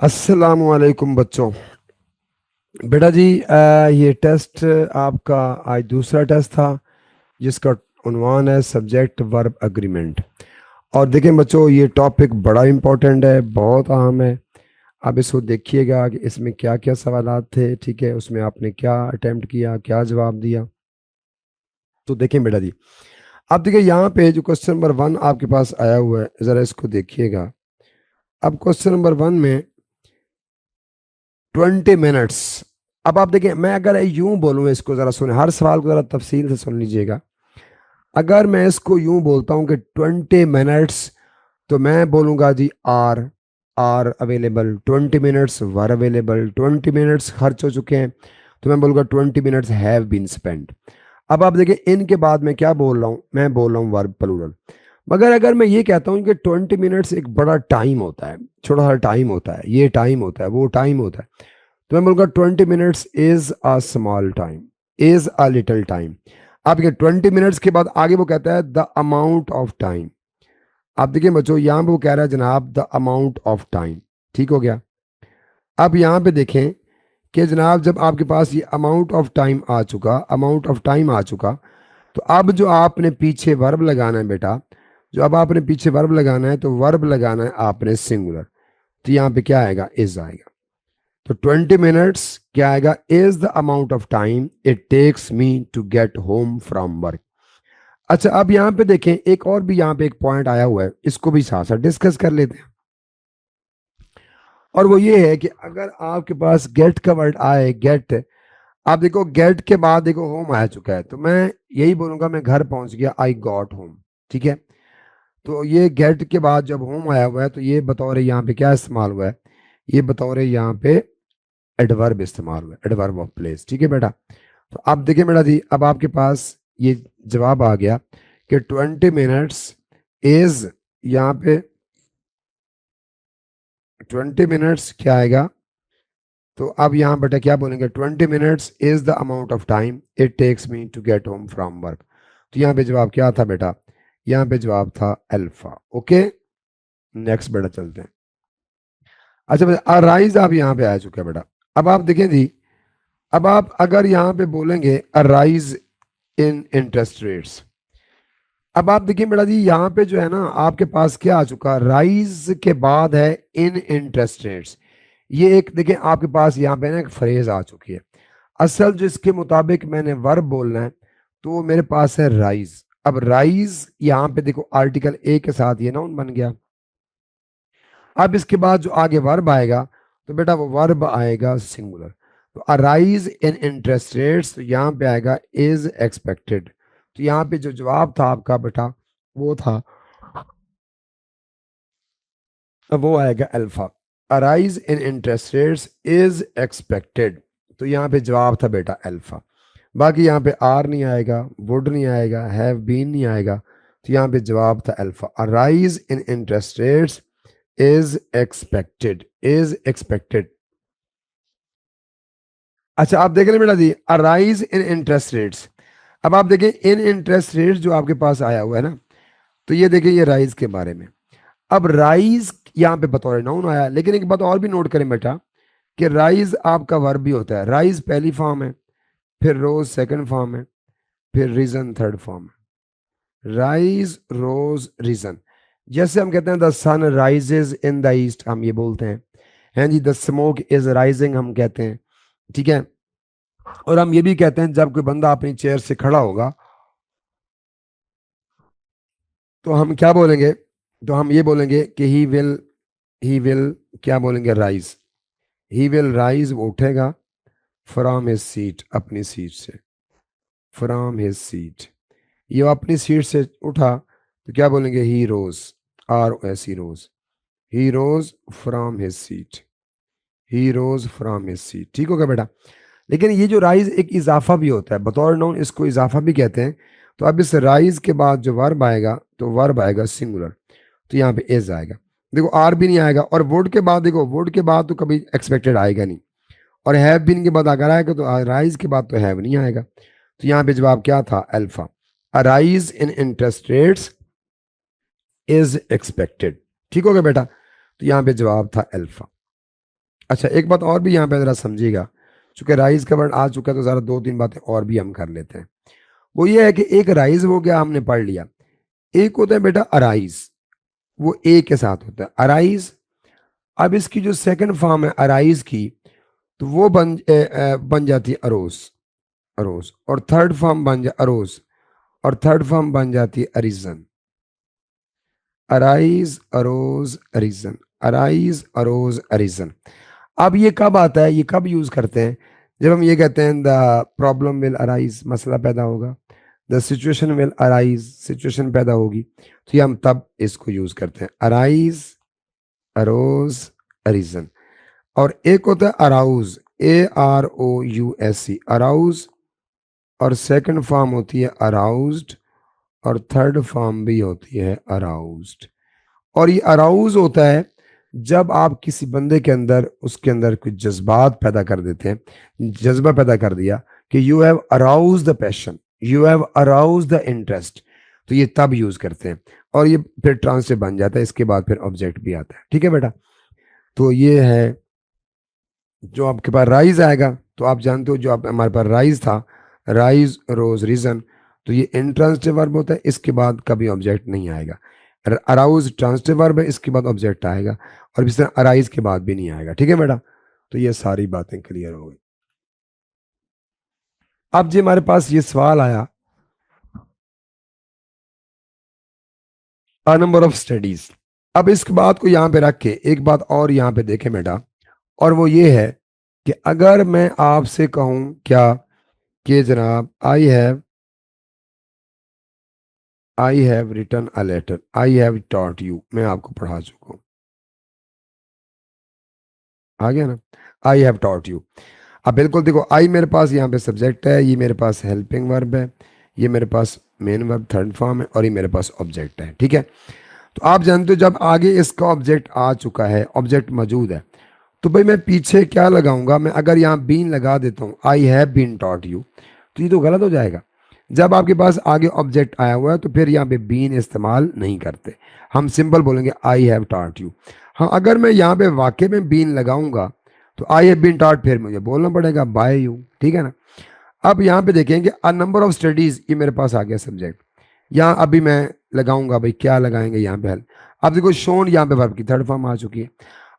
अस्सलामुअलैकुम बच्चों। बेटा जी, ये टेस्ट आपका आज दूसरा टेस्ट था जिसका उन्वान है सब्जेक्ट वर्ब एग्रीमेंट। और देखें बच्चों, ये टॉपिक बड़ा इम्पोर्टेंट है, बहुत अहम है। आप इसको देखिएगा कि इसमें क्या क्या सवालात थे, ठीक है, उसमें आपने क्या अटेम्प्ट किया, क्या जवाब दिया। तो देखें बेटा जी, आप देखिए यहाँ पे जो क्वेश्चन नंबर 1 आपके पास आया हुआ है, ज़रा इसको देखिएगा। अब क्वेश्चन नंबर 1 में 20 मिनट्स। अब आप देखिए, मैं अगर यूं बोलूं, इसको जरा सुने, हर सवाल को जरा तफसील से सुन लीजिएगा। अगर मैं इसको यूं बोलता हूं कि 20 मिनट्स, तो मैं बोलूंगा जी are available, 20 minutes were available, 20 minutes खर्च हो चुके हैं, तो मैं बोलूंगा 20 मिनट्स हैव बीन स्पेंड। अब आप देखिए, इनके बाद मैं क्या बोल रहा हूं, मैं बोल रहा हूं वर्ब प्लूरल। मगर अगर मैं ये कहता हूं कि 20 मिनट्स एक बड़ा टाइम होता है, छोटा सा टाइम होता है, ये टाइम होता है, वो टाइम होता है, तो मैं बोलूंगा 20 minutes is a small time, is a little time. आप ये 20 मिनट्स के बाद आगे वो कहता है द अमाउंट ऑफ टाइम। आप देखिए बच्चों, यहां पे वो कह रहा है जनाब द अमाउंट ऑफ टाइम, ठीक हो गया। अब यहां पे देखें कि जनाब जब आपके पास ये अमाउंट ऑफ टाइम आ चुका, अमाउंट ऑफ टाइम आ चुका, तो अब जो आपने पीछे वर्ब लगाना है बेटा, जो अब आपने पीछे वर्ब लगाना है, तो वर्ब लगाना है आपने सिंगुलर। तो यहाँ पे क्या आएगा, इज आएगा। तो 20 मिनट्स क्या आएगा, is the amount of time it takes me to get home from work. अच्छा, अब यहां पे देखें, एक और भी यहां पे एक पॉइंट आया हुआ है, इसको भी साथ साथ डिस्कस कर लेते हैं। और वो ये है कि अगर आपके पास गेट का वर्ड आए, गेट, आप देखो गेट के बाद देखो होम आ चुका है, तो मैं यही बोलूंगा मैं घर पहुंच गया, आई गॉट होम, ठीक है। तो ये गेट के बाद जब होम आया हुआ है, तो ये बतौर यहाँ पे क्या इस्तेमाल हुआ है, ये बतौर यहाँ पे एडवर्ब इस्तेमाल हुआ है, एडवर्ब ऑफ प्लेस, ठीक है बेटा। तो अब देखिए बेटा जी, अब आपके पास ये जवाब आ गया कि 20 मिनट्स इज, यहाँ पे 20 मिनट्स क्या आएगा, तो अब यहाँ बेटा क्या बोलेंगे, 20 minutes is the amount of time it takes me to get home from work. तो यहाँ पे जवाब क्या था बेटा, यहाँ पे जवाब था अल्फा। ओके, नेक्स्ट बेटा चलते हैं। अच्छा बेटा, अराइज आप यहाँ पे आ चुके हैं बेटा। अब आप देखें जी, अब आप अगर यहाँ पे बोलेंगे अराइज इन इंटरेस्ट रेट्स, अब आप देखिए बेटा जी, यहाँ पे जो है ना आपके पास क्या आ चुका, राइज के बाद है इन इंटरेस्ट रेट्स। ये एक देखिए आपके पास यहाँ पे ना एक फ्रेज आ चुकी है। असल जो इसके मुताबिक मैंने वर्ब बोलना है, तो वो मेरे पास है राइज। अब राइज यहाँ पे देखो आर्टिकल ए के साथ ये नाउन बन गया। अब इसके बाद जो आगे वर्ब आएगा, तो बेटा वो वर्ब आएगा सिंगुलर। तो अराइज इन इंटरेस्ट रेट्स, तो यहाँ पे आएगा इज एक्सपेक्टेड। तो यहाँ पे जो जवाब था आपका बेटा, वो था, वो आएगा alpha. Arise in interest rates is expected, तो यहाँ पे जवाब था बेटा अल्फा। बाकी यहाँ पे आर नहीं आएगा, वुड नहीं आएगा, हैव बीन नहीं आएगा, तो यहाँ पे जवाब था alpha. Arise in interest rates is expected, is expected. अच्छा, आप देख लें बेटा जी, अराइज इन इंटरेस्ट रेट्स। अब आप देखें इन इंटरेस्ट रेट्स जो आपके पास आया हुआ है ना, तो ये देखिए ये राइज के बारे में। अब राइज यहाँ पे बतौर नाउन आया, लेकिन एक बात और भी नोट करें बेटा कि राइज आपका वर्ब भी होता है। राइज पहली फॉर्म है, फिर रोज सेकंड फॉर्म है, फिर रीजन थर्ड फॉर्म है। Rise rose risen. जैसे हम कहते हैं the sun rises in the east, हम ये बोलते हैं जी, द स्मोक इज राइजिंग हम कहते हैं, ठीक है। और हम ये भी कहते हैं जब कोई बंदा अपनी चेयर से खड़ा होगा, तो हम क्या बोलेंगे, तो हम ये बोलेंगे कि ही विल क्या बोलेंगे, राइज। ही विल राइज, वो उठेगा, फ्रॉम हिज सीट, अपनी सीट से, फ्रॉम हिज सीट। ये अपनी सीट से उठा, तो क्या बोलेंगे, ही रोज, आर एस he rose, he rose from his seat, he rose from his seat, ठीक होगा बेटा। लेकिन ये जो राइज एक इजाफा भी होता है, बतौर नाउन इसको इजाफा भी कहते हैं। तो अब इस राइज के बाद जो वर्ब आएगा, तो वर्ब आएगा सिंगुलर, तो यहाँ पे इज आएगा। देखो आर भी नहीं आएगा, और वुड के बाद देखो, वुड के बाद तो कभी एक्सपेक्टेड आएगा नहीं, और हैव बीन के बाद अगर आएगा, तो राइज के बाद तो हैव नहीं आएगा। तो यहाँ पे जवाब क्या था, alpha. Arise in interest rates is expected, ठीक हो गया बेटा। तो यहाँ पे जवाब था अल्फा। अच्छा, एक बात और भी यहाँ पे जरा समझिएगा, चूंकि राइज का वर्ड आ चुका है तो जरा दो तीन बातें और भी हम कर लेते हैं। वो ये है कि एक राइज हो गया, हमने पढ़ लिया। एक होता है बेटा अराइज, वो ए के साथ होता है अराइज। अब इसकी जो सेकंड फॉर्म है अराइज की, तो वो बन जाती है अरोज, अरोज। और थर्ड फॉर्म बन जा अरोज, और थर्ड फॉर्म बन जाती है arisen. Arise arose arisen, arise arose arisen. अब ये कब आता है, ये कब यूज करते हैं? जब हम ये कहते हैं द प्रॉब्लम विल अराइज, मसला पैदा होगा। The situation will arise, situation पैदा होगी। तो ये हम तब इसको यूज करते हैं, अराइज अरोज अरिजन। और एक होता है अराउज, AROUSE, अराउज। और सेकंड फॉर्म होती है अराउज्ड, और थर्ड फॉर्म भी होती है अराउज्ड। और ये अराउज होता है जब आप किसी बंदे के अंदर, उसके अंदर कुछ जज्बात पैदा कर देते हैं, जज्बा पैदा कर दिया कि you have arouse the passion, you have arouse the interest, तो ये तब यूज करते हैं। और ये फिर ट्रांसलेट बन जाता है, इसके बाद फिर ऑब्जेक्ट भी आता है। ठीक है बेटा, तो ये है जो आपके पास राइज आएगा, तो आप जानते हो जो आप हमारे पास राइज था, राइज रोज रीजन, तो ये इंट्रांसिटिव वर्ब होता है, इसके बाद कभी ऑब्जेक्ट नहीं आएगा। अराउज ट्रांसिटिव वर्ब है, इसके बाद ऑब्जेक्ट आएगा। और इस तरह अराइज के बाद भी नहीं आएगा। ठीक है बेटा, तो ये सारी बातें क्लियर हो गई। अब जी हमारे पास ये सवाल आया, अ नंबर ऑफ स्टडीज। अब इस बात को यहाँ पे रख के एक बात और यहाँ पे देखें बेटा, और वो ये है कि अगर मैं आपसे कहूं क्या कि जनाब I have written a letter, I have taught you, मैं आपको पढ़ा चुका हूँ, आ गया ना, आई हैव टॉट यू। अब बिल्कुल देखो, आई मेरे पास यहाँ पे सब्जेक्ट है, ये मेरे पास हेल्पिंग वर्ब है, ये मेरे पास मेन वर्ब थर्ड फॉर्म है, और ये मेरे पास ऑब्जेक्ट है। ठीक है, तो आप जानते हो जब आगे इसका ऑब्जेक्ट आ चुका है, ऑब्जेक्ट मौजूद है, तो भाई मैं पीछे क्या लगाऊंगा? मैं अगर यहाँ बीन लगा देता हूँ, I have been taught you, तो ये तो गलत हो जाएगा। जब आपके पास आगे ऑब्जेक्ट आया हुआ है तो फिर यहाँ पे बीन इस्तेमाल नहीं करते, हम सिंपल बोलेंगे आई हैव टॉट यू। हाँ, अगर मैं यहाँ पे वाकई में बीन लगाऊंगा तो आई हैव बीन टॉट, फिर मुझे बोलना पड़ेगा बाय यू। ठीक है ना। अब यहाँ पे देखेंगे अ नंबर ऑफ स्टडीज, ये मेरे पास आ गया सब्जेक्ट। यहाँ अभी मैं लगाऊंगा, भाई क्या लगाएंगे यहाँ पे हेल्प। अब देखो शोन यहाँ पे वर्ब की थर्ड फॉर्म आ चुकी है।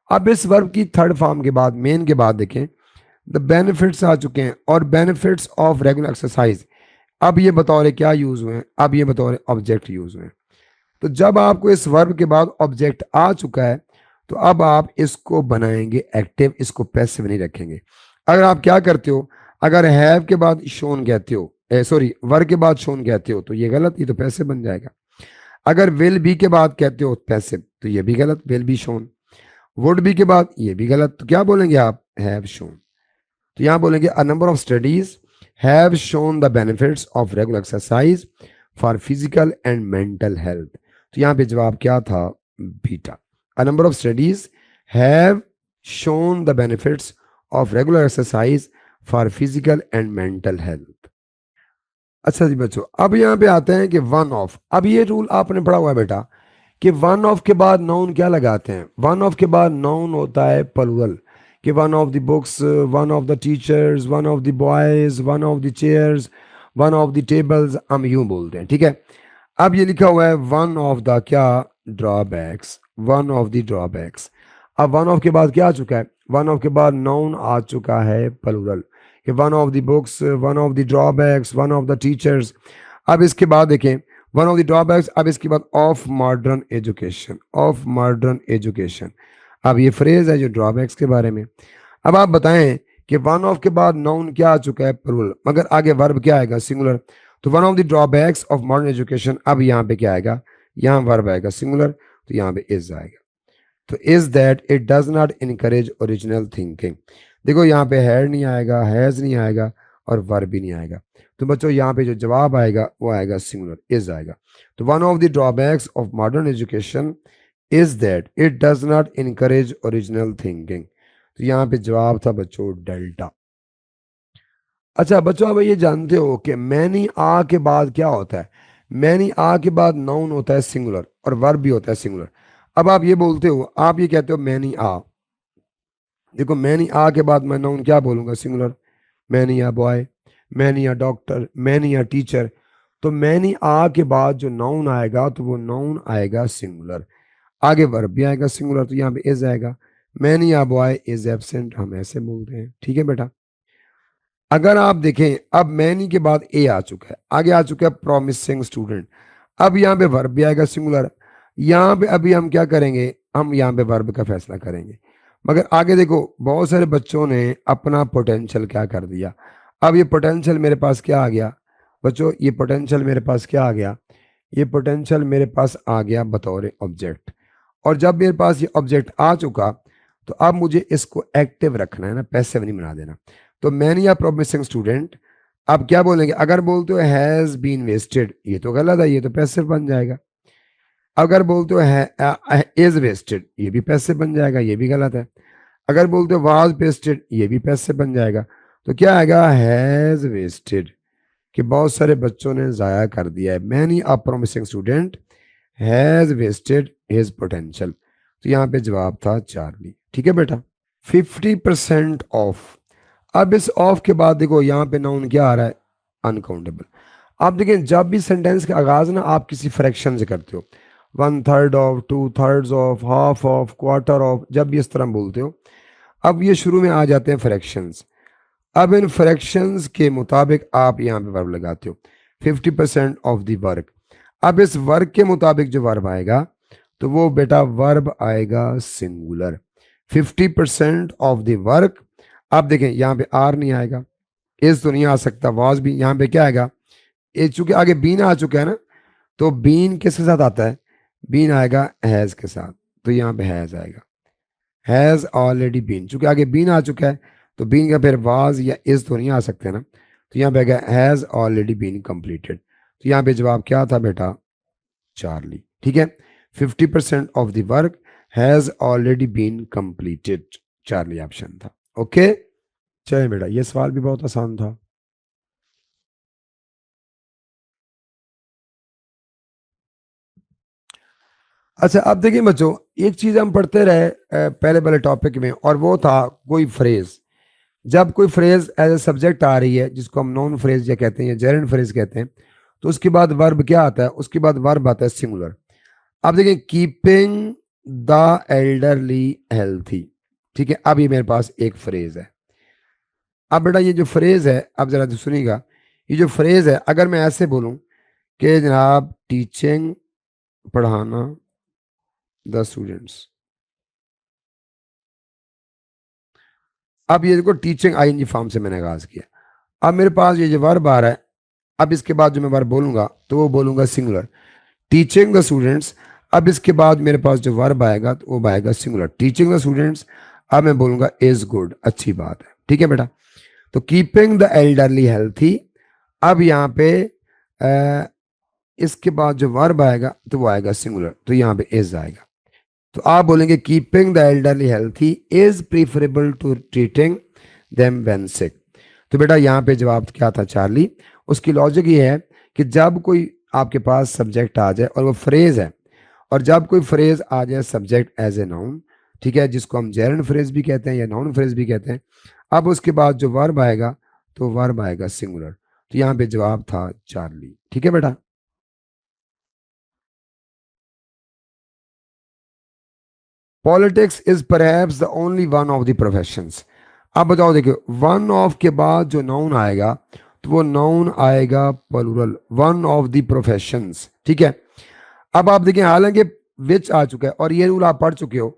अब इस वर्ब की थर्ड फॉर्म के बाद, मेन के बाद देखें, द बेनिफिट्स आ चुके हैं, और बेनिफिट्स ऑफ रेगुलर एक्सरसाइज, अब ये बतौर क्या यूज हुए हैं? अब ये बतौर ऑब्जेक्ट यूज हुए हैं। तो जब आपको इस वर्ब के बाद ऑब्जेक्ट आ चुका है, तो अब आप इसको बनाएंगे एक्टिव, इसको पैसिव नहीं रखेंगे। अगर आप क्या करते हो, अगर हैव के बाद शोन कहते हो, सॉरी वर्ब के बाद शोन कहते हो, तो ये गलत, ये तो पैसिव बन जाएगा। अगर विल बी के बाद कहते हो पैसिव, तो ये भी गलत, will be shown. Would be के बाद ये भी गलत, तो क्या बोलेंगे आप? Have shown. तो यहां बोलेंगे a number of studies have shown the benefits of regular exercise for physical and mental health. तो यहां पे जवाब क्या था? Beta. A number of studies have shown the benefits of regular exercise for physical and mental health. अच्छा जी बच्चों, अब यहाँ पे आते हैं कि वन ऑफ। अब ये रूल आपने पढ़ा हुआ है बेटा कि वन ऑफ के बाद नाउन क्या लगाते हैं? वन ऑफ के बाद नाउन होता है प्लूरल, कि one of the books, one of the teachers, one of the boys, one of the chairs, one of the tables, हम यूं बोलते हैं। ठीक है, अब ये लिखा हुआ है वन ऑफ द क्या? Drawbacks, one of the drawbacks. अब वन ऑफ के बाद क्या आ चुका है? वन ऑफ के बाद नाउन आ चुका है प्लूरल, कि one of the books, one of the drawbacks, one of the teachers. अब इसके बाद देखें वन ऑफ द ड्रॉबैक्स, अब इसके बाद of modern education, of modern education. अब ये फ्रेज है जो ड्रॉबैक्स के बारे में। अब आप बताएं कि वन ऑफ के बाद नाउन क्या आ चुका है? प्लूरल, मगर आगे वर्ब क्या आएगा? सिंगुलर। तो one of the drawbacks of modern education, अब यहाँ पे क्या आएगा? यहाँ वर्ब आएगा सिंगुलर, तो यहाँ पे इज आएगा। तो is that it does not encourage original thinking. देखो यहाँ पे हैड नहीं आएगा, हैज नहीं आएगा, और वर्ब भी नहीं आएगा। तो बच्चों यहाँ पे जो जवाब आएगा वो आएगा सिंगुलर, इज आएगा। तो one of the drawbacks of modern education is that it does not encourage original thinking. तो यहाँ पे जवाब था बच्चों डेल्टा। अच्छा बच्चों, अब ये जानते हो कि मैनी आ के बाद क्या होता है? मैनी आ के बाद नाउन होता है सिंगुलर, और वर्ब भी होता है सिंगुलर। अब आप ये बोलते हो, आप ये कहते हो मैनी आ, देखो मैनी आ के बाद मैं नाउन क्या बोलूंगा, singular. Many a boy, many a doctor, many a teacher. तो मैनी आ के बाद जो नाउन आएगा तो वो नाउन आएगा सिंगुलर। आगे वर्ब भी आएगा सिंगुलर, तो यहाँ पे इज आएगा। Many a boy is absent, हम ऐसे बोलते हैं, ठीक है बेटा। अगर आप देखें, अब मैनी के बाद ए आ चुका है, आगे आ चुका है प्रॉमिसिंग स्टूडेंट। अब यहाँ पे वर्ब भी आएगा सिंगुलर। यहाँ पे अभी हम क्या करेंगे, हम यहाँ पे वर्ब का फैसला करेंगे। मगर आगे देखो, बहुत सारे बच्चों ने अपना पोटेंशियल क्या कर दिया। अब ये पोटेंशियल मेरे पास क्या आ गया बच्चों, ये पोटेंशियल मेरे पास क्या आ गया, ये पोटेंशियल मेरे पास आ गया बतौर ऑब्जेक्ट। और जब मेरे पास ये ऑब्जेक्ट आ चुका, तो अब मुझे इसको एक्टिव रखना है ना, पैसिव नहीं बना देना। तो मैनी या प्रोमिसिंग स्टूडेंट, अब क्या बोलेंगे, अगर बोलते हो हैज बीन वेस्टेड, ये तो गलत है, ये तो पैसिव बन जाएगा। अगर बोलते हो है इज वेस्टेड, ये भी पैसिव बन जाएगा, ये भी गलत है। अगर बोलते हो वाज वेस्टेड, ये भी पैसिव बन जाएगा। तो क्या आएगा, हैज वेस्टेड, कि बहुत सारे बच्चों ने जाया कर दिया है। Many a promising student has wasted his potential. तो यहाँ पे जवाब था चार्ली, ठीक है बेटा। 50% ऑफ। अब इस ऑफ के बाद देखो यहाँ पे नाउन क्या आ रहा है, अनकाउंटेबल। आप देखें, जब भी सेंटेंस का आगाज ना आप किसी फ्रैक्शन से करते हो, 1/3 of, 2/3 of, half of, quarter of, जब भी इस तरह बोलते हो, अब ये शुरू में आ जाते हैं फ्रैक्शंस। अब इन फ्रैक्शंस के मुताबिक आप यहाँ पे वर्ब लगाते हो, 50% ऑफ द वर्क। अब इस वर्क के मुताबिक जो वर्ब आएगा, तो वो बेटा वर्ब आएगा सिंगुलर। 50% of the work. आप देखें यहाँ पे आर नहीं आएगा, इज तो नहीं आ सकता, वाज भी, यहाँ पे क्या आएगा, ये चूंकि आगे बीन आ चुका है ना, तो बीन किसके साथ आता है, बीन आएगा हैज के साथ। तो यहाँ पे हैज आएगा, हैज ऑलरेडी बीन, चूंकि आगे बीन आ चुका है, तो बीन का फिर वाज या इज तो नहीं आ सकते ना। तो यहाँ पे आएगा हैज ऑलरेडी बीन कंप्लीटेड। तो यहाँ पे जवाब क्या था बेटा, चार्ली, ठीक है। 50% of the work has already been completed, Charlie option था। ओके, चलिए बेटा, ये सवाल भी बहुत आसान था। अच्छा, अब देखिए बच्चों, एक चीज हम पढ़ते रहे पहले वाले टॉपिक में, और वो था कोई फ्रेज। जब कोई फ्रेज एज ए सब्जेक्ट आ रही है, जिसको हम नॉन फ्रेज या कहते हैं या जेरंड फ्रेज कहते हैं, तो उसके बाद वर्ब क्या आता है, उसके बाद वर्ब आता है सिंगुलर। अब देखिए, कीपिंग द एल्डरली हेल्थी, ठीक है। अब ये मेरे पास एक फ्रेज है। अब बेटा ये जो फ्रेज है, अब जरा सुनिएगा, ये जो फ्रेज है, अगर मैं ऐसे बोलूं कि जनाब टीचिंग, पढ़ाना द स्टूडेंट्स। अब ये देखो, टीचिंग आईएनजी फॉर्म से मैंने आगाज किया। अब मेरे पास ये जो वर्ब आ रहा है, अब इसके बाद जो मैं वर्ब बोलूंगा, तो वो बोलूंगा सिंगुलर, टीचिंग द स्टूडेंट्स। अब इसके बाद मेरे पास जो वर्ब आएगा, तो वो आएगा सिंगुलर, टीचिंग द स्टूडेंट्स। अब मैं बोलूंगा इज गुड, अच्छी बात है, ठीक है बेटा। तो कीपिंग द एल्डरली हेल्थी। अब यहाँ पे इसके बाद जो वर्ब आएगा, तो वो आएगा सिंगुलर, तो यहाँ पे इज आएगा। तो आप बोलेंगे keeping the elderly healthy is preferable to treating them when sick. तो बेटा यहाँ पे जवाब क्या था, चार्ली। उसकी लॉजिक ये है कि जब कोई आपके पास सब्जेक्ट आ जाए और वो फ्रेज है, और जब कोई फ्रेज आ जाए सब्जेक्ट एज ए नाउन, ठीक है, जिसको हम जेरंड फ्रेज भी कहते हैं या नाउन फ्रेज भी कहते हैं, अब उसके बाद जो वर्ब आएगा, तो वर्ब आएगा सिंगुलर। तो यहाँ पे जवाब था चार्ली, ठीक है बेटा। Politics is perhaps the only one of the professions. अब बताओ, देखिए, वन ऑफ के बाद जो नाउन आएगा, तो वो नाउन आएगा plural, one of the professions, ठीक है। अब आप देखिए, हालांकि विच आ चुका है, और ये रूल आप पढ़ चुके हो।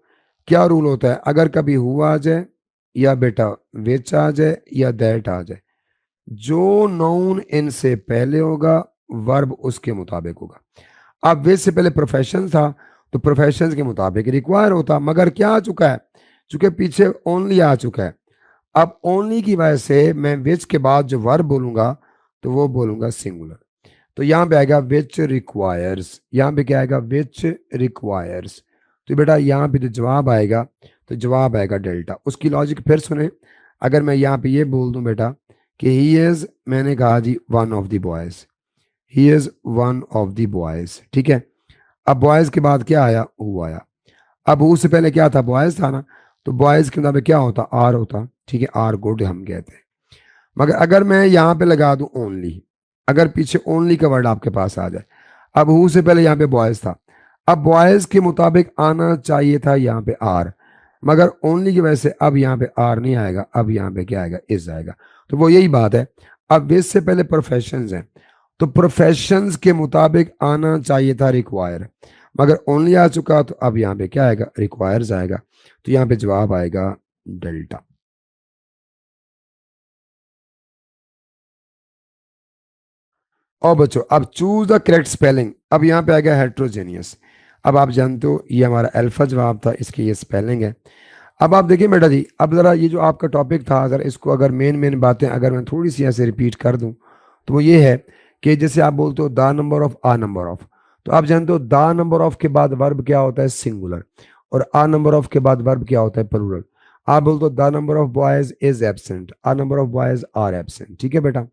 क्या रूल होता है, अगर कभी हुआ आ जाए, या बेटा विच आ जाए, या दैट आ जाए, जो नाउन इनसे पहले होगा, वर्ब उसके मुताबिक होगा। अब विच से पहले प्रोफेशन था, तो प्रोफेशन के मुताबिक रिक्वायर होता, मगर क्या आ चुका है, चूंकि पीछे ओनली आ चुका है। अब ओनली की वजह से मैं विच के बाद जो वर्ब बोलूंगा, तो वो बोलूंगा सिंगुलर। तो यहाँ पे आएगा विच रिक्वायर्स, यहाँ पे क्या आएगा, विच रिक्वायर्स। तो बेटा यहाँ पे जो जवाब आएगा, तो जवाब आएगा डेल्टा। उसकी लॉजिक फिर सुने। अगर मैं यहाँ पे ये बोल दूं बेटा कि ही इज, मैंने कहा जी one of the boys, he is one of the boys, ठीक है। अब बॉयज के बाद क्या आया, हु आया। अब हु से पहले क्या था, बॉयज था ना। तो बॉयज के मुताबिक क्या होता, आर होता, ठीक है, आर गुड हम कहते हैं। मगर अगर मैं यहाँ पे लगा दूं ओनली, अगर पीछे ओनली का वर्ड आपके पास आ जाए, अब हु से पहले यहाँ पे बॉयज था, अब बॉयज के मुताबिक आना चाहिए था यहाँ पे आर, मगर ओनली की वजह से अब यहाँ पे आर नहीं आएगा, अब यहाँ पे क्या आएगा, इज आएगा। तो वो यही बात है, अब बेस से पहले प्रोफेशंस हैं, तो प्रोफेशंस के मुताबिक आना चाहिए था रिक्वायर, मगर ओनली आ चुका, तो अब यहाँ पे क्या आएगा, रिक्वायर्स आएगा। तो यहाँ पे जवाब आएगा डेल्टा। और बच्चों अब चूज द करेक्ट स्पेलिंग, अब यहाँ पे आ गया हेट्रोजेनियस। अब आप जानते हो ये हमारा अल्फा जवाब था, इसकी ये स्पेलिंग है। अब आप देखिए बेटा जी, अब जरा ये जो आपका टॉपिक था, अगर इसको अगर मेन बातें अगर मैं थोड़ी सी ऐसे रिपीट कर दूं, तो वो ये है कि जैसे आप बोलते हो the number of, a number of, तो आप जानते हो द नंबर ऑफ के बाद वर्ब क्या होता है, सिंगुलर, और आ नंबर ऑफ के बाद वर्ब क्या होता है, प्लूरल। आप बोलते हो the number of boys is absent, a number of boys are absent, ठीक है बेटा।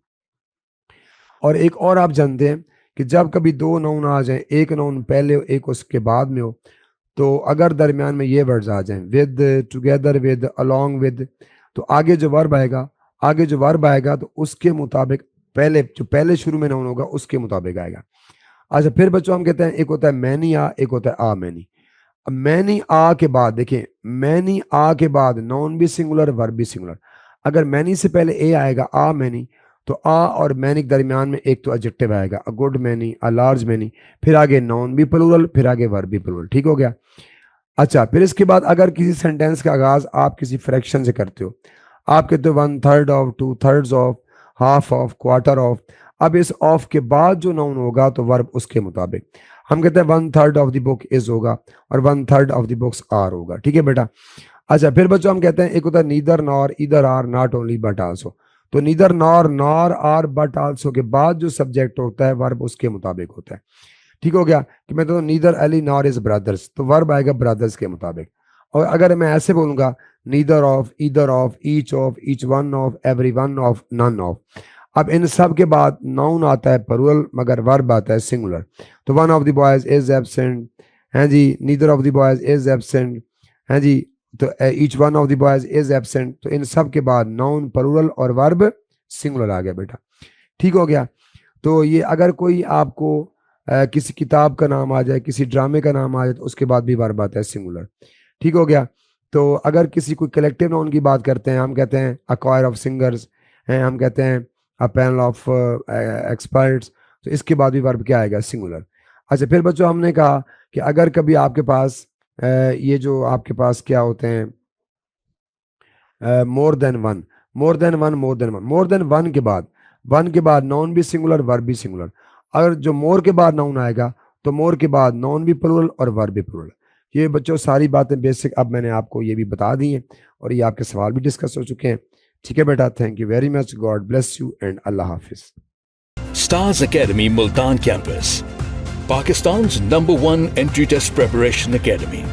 और एक और आप जानते हैं कि जब कभी दो नाउन आ जाए, एक नाउन पहले हो एक उसके बाद में हो, तो अगर दरमियान में ये वर्ड्स आ जाएं, with, together with, along with, तो आगे जो वर्ब आएगा, आगे जो वर्ब आएगा तो उसके मुताबिक पहले जो पहले शुरू में नाउन होगा उसके मुताबिक आएगा। अच्छा फिर बच्चों हम कहते हैं एक होता है मैनी आ, एक होता है आ मैनी। अब मैनी आ के बाद देखिए, मैनी आ के बाद नाउन भी सिंगुलर, वर्ब भी सिंगुलर। अगर मैनी से पहले ए आएगा, आ मैनी, तो आ और मैनी के दरमियान में एक तो एडजेक्टिव आएगा, a good many, a large many, फिर आगे नाउन भी प्लूरल, फिर आगे वर्ब भी प्लूरल, ठीक हो गया। अच्छा फिर इसके बाद अगर किसी सेंटेंस का आगाज आप किसी फ्रैक्शन से करते हो, आप कहते हो 1/3 of, 2/3 of, half of, quarter of, अब इस ऑफ के बाद जो नाउन होगा तो वर्ब उसके मुताबिक। हम कहते हैं 1/3 ऑफ द बुक इज होगा और 1/3 ऑफ द बुक्स आर होगा, ठीक है बेटा। अच्छा फिर बच्चों हम कहते हैं एक होता है नीदर नॉर, इधर or, not only but also. तो neither nor, nor or, but also के बाद जो सब्जेक्ट होता है वर्ब उसके मुताबिक होता है, ठीक हो गया। कि मैं तो neither Ali nor his brothers, तो वर्ब आएगा ब्रदर्स के मुताबिक। और अगर मैं ऐसे बोलूंगा neither of, either of, each one of, every one of, none of, अब इन सब के बाद नाउन आता है प्लूरल मगर वर्ब आता है सिंगुलर। तो one of the boys is absent, है जी, neither of the boys is absent, है जी, तो each one of the boys is absent, तो इन सब के बाद नाउन प्लूरल और वर्ब सिंगुलर आ गया बेटा, ठीक हो गया। तो ये अगर कोई आपको किसी किताब का नाम आ जाए, किसी ड्रामे का नाम आ जाए, तो उसके बाद भी वर्ब आता है सिंगुलर, ठीक हो गया। तो अगर किसी कोई कलेक्टिव नाउन की बात करते हैं, हम कहते हैं अ कॉयर ऑफ सिंगर्स हैं, हम कहते हैं अ पैनल ऑफ एक्सपर्ट्स, तो इसके बाद भी वर्ब क्या आएगा, सिंगुलर। अच्छा फिर बच्चों हमने कहा कि अगर कभी आपके पास ये जो आपके पास क्या होते हैं, more than one, more than one, more than one, more than one के बाद नाउन भी सिंगुलर, वर्ब भी सिंगुलर। अगर जो मोर के बाद नाउन आएगा तो मोर के बाद नाउन भी प्लूरल और वर्ब भी प्लूरल। ये बच्चों सारी बातें बेसिक अब मैंने आपको ये भी बता दी हैं और ये आपके सवाल भी डिस्कस हो चुके हैं, ठीक है बेटा। Thank you very much, God bless you and Allah Hafiz. Stars Academy Multan campus, Pakistan's #1 entry test preparation academy.